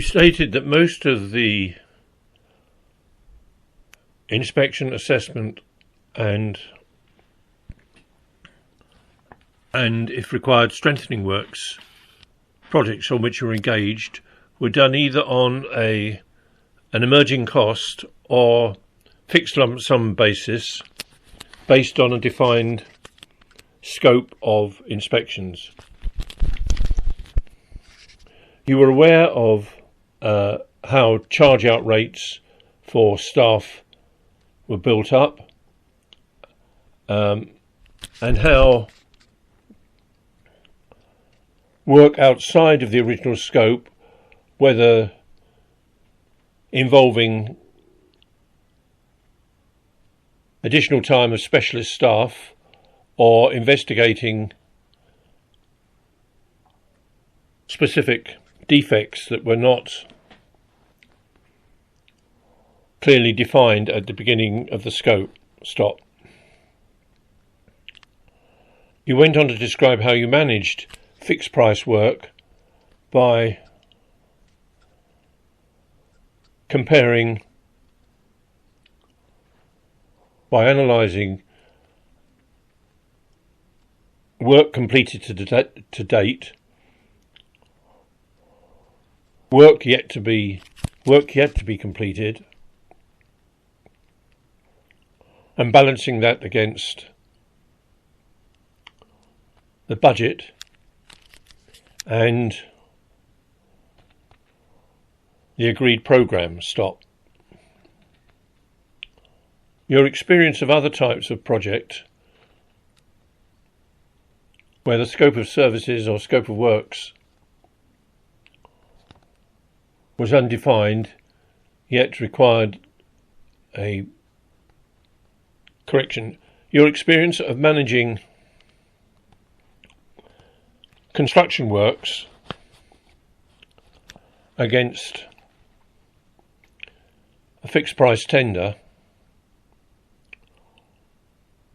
You stated that most of the inspection, assessment and if required strengthening works projects on which you were engaged were done either on an emerging cost or fixed lump sum basis based on a defined scope of inspections. You were aware of how charge-out rates for staff were built up and how work outside of the original scope, whether involving additional time of specialist staff or investigating specific defects that were not clearly defined at the beginning of the scope, stop. You went on to describe how you managed fixed price work by analysing work completed to date, work yet to be completed, and balancing that against the budget and the agreed programme, stop. Your experience of other types of project where the scope of services or scope of works was undefined yet required a correction. Your experience of managing construction works against a fixed price tender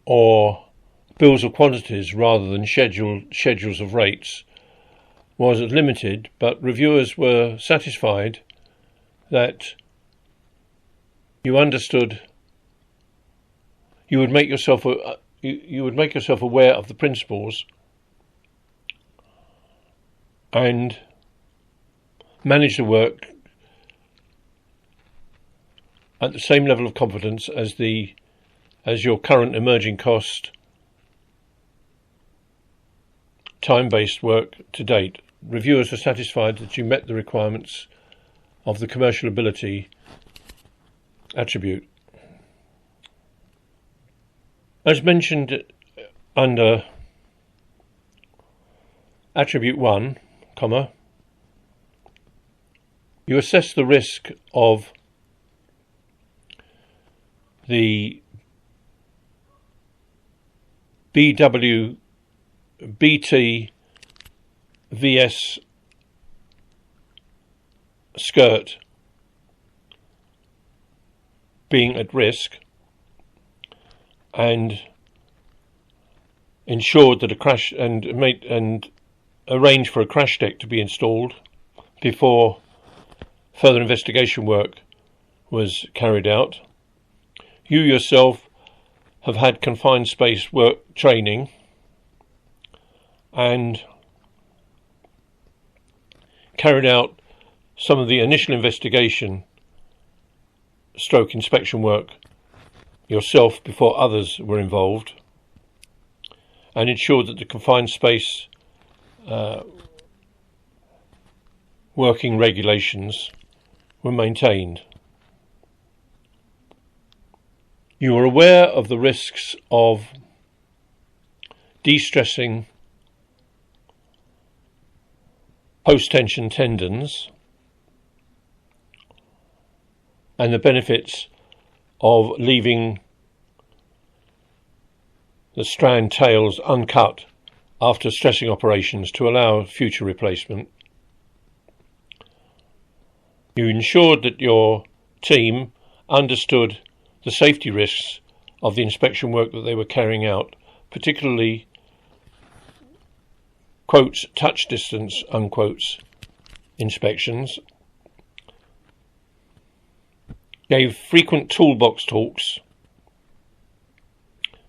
or bills of quantities rather than schedules of rates was limited, but reviewers were satisfied that you understood. You would make yourself aware of the principles and manage the work at the same level of confidence as your current emerging cost time-based work to date. Reviewers were satisfied that you met the requirements of the commercial ability attribute. As mentioned under attribute 1, you assess the risk of the BT VS skirt being at risk and ensured that a crash and arranged for a crash deck to be installed before further investigation work was carried out. You yourself have had confined space work training and carried out some of the initial investigation / inspection work yourself before others were involved, and ensured that the confined space working regulations were maintained. You were aware of the risks of de-stressing post-tension tendons and the benefits of leaving the strand tails uncut after stressing operations to allow future replacement. You ensured that your team understood the safety risks of the inspection work that they were carrying out, particularly quotes touch distance unquotes inspections, gave frequent toolbox talks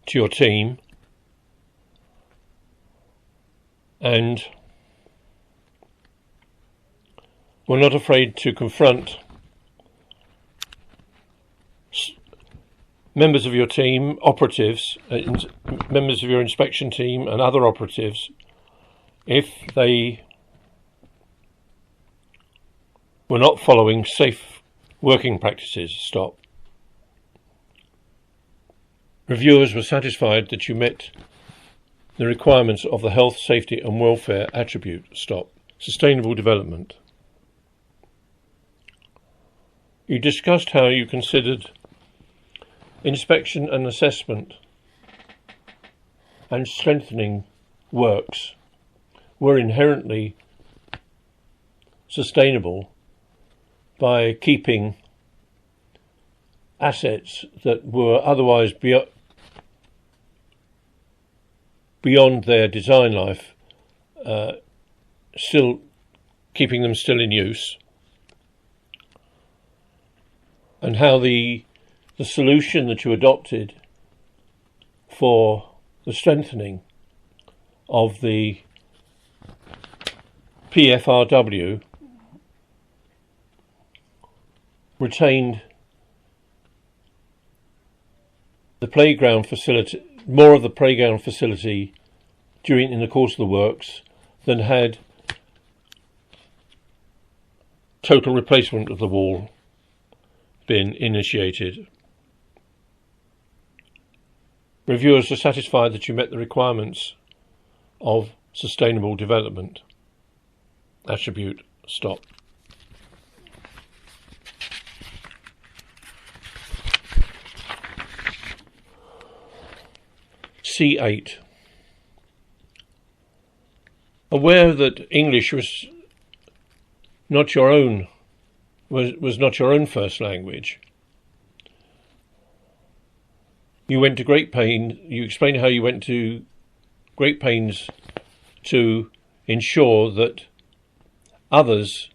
to your team, and were not afraid to confront members of your team, operatives, members of your inspection team and other operatives, if they were not following safe working practices. Stop. Reviewers were satisfied that you met the requirements of the health, safety and welfare attribute. Stop. Sustainable development. You discussed how you considered inspection and assessment and strengthening works were inherently sustainable by keeping assets that were otherwise beyond their design life, still keeping them still in use, and how the solution that you adopted for the strengthening of the PFRW retained the playground facility, more of the playground facility in the course of the works than had total replacement of the wall been initiated. Reviewers are satisfied that you met the requirements of sustainable development attribute. Stop. C8. Aware that English was not your own first language, you explained how you went to great pains to ensure that others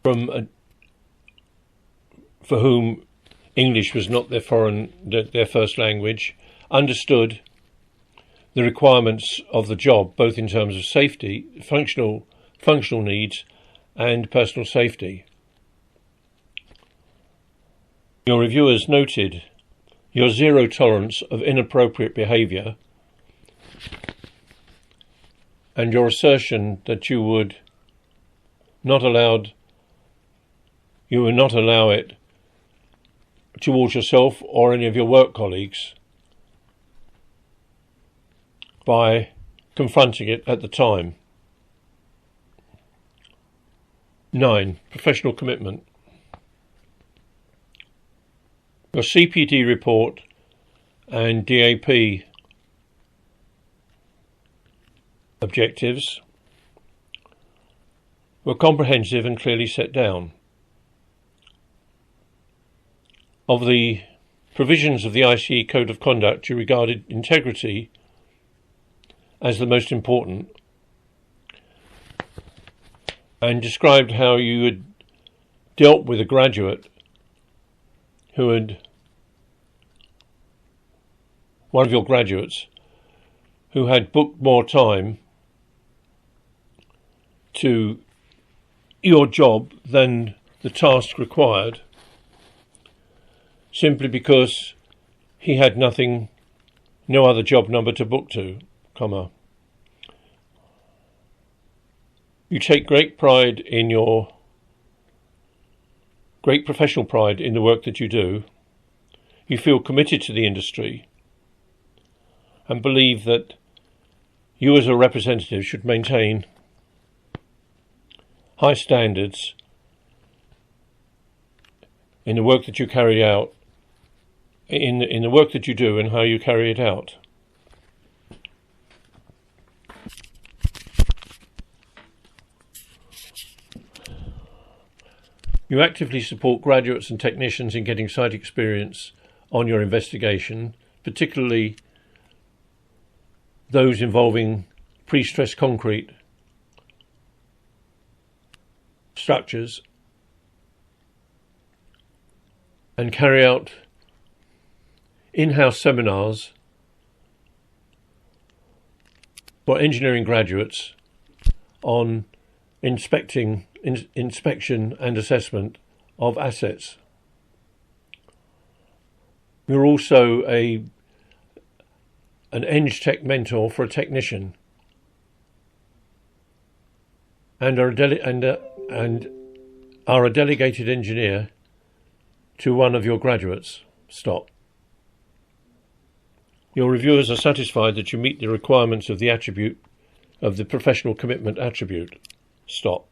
for whom English was not their first language, understood the requirements of the job, both in terms of safety, functional needs, and personal safety. Your reviewers noted your zero tolerance of inappropriate behaviour and your assertion that you would not allow it towards yourself or any of your work colleagues by confronting it at the time. 9. Professional commitment. Your CPD report and DAP objectives were comprehensive and clearly set down. Of the provisions of the ICE Code of Conduct, you regarded integrity as the most important and described how you had dealt with a graduate one of your graduates who had booked more time to your job than the task required, simply because he had no other job number to book to, You take great professional pride in the work that you do. You feel committed to the industry and believe that you as a representative should maintain high standards in the work that you carry out, in the work that you do and how you carry it out. You actively support graduates and technicians in getting site experience on your investigation, particularly those involving pre-stressed concrete structures and carry out in-house seminars for engineering graduates on inspection and assessment of assets. You're also an Eng Tech mentor for a technician, and are a delegated engineer to one of your graduates. Stop. Your reviewers are satisfied that you meet the requirements of the professional commitment attribute. Stop.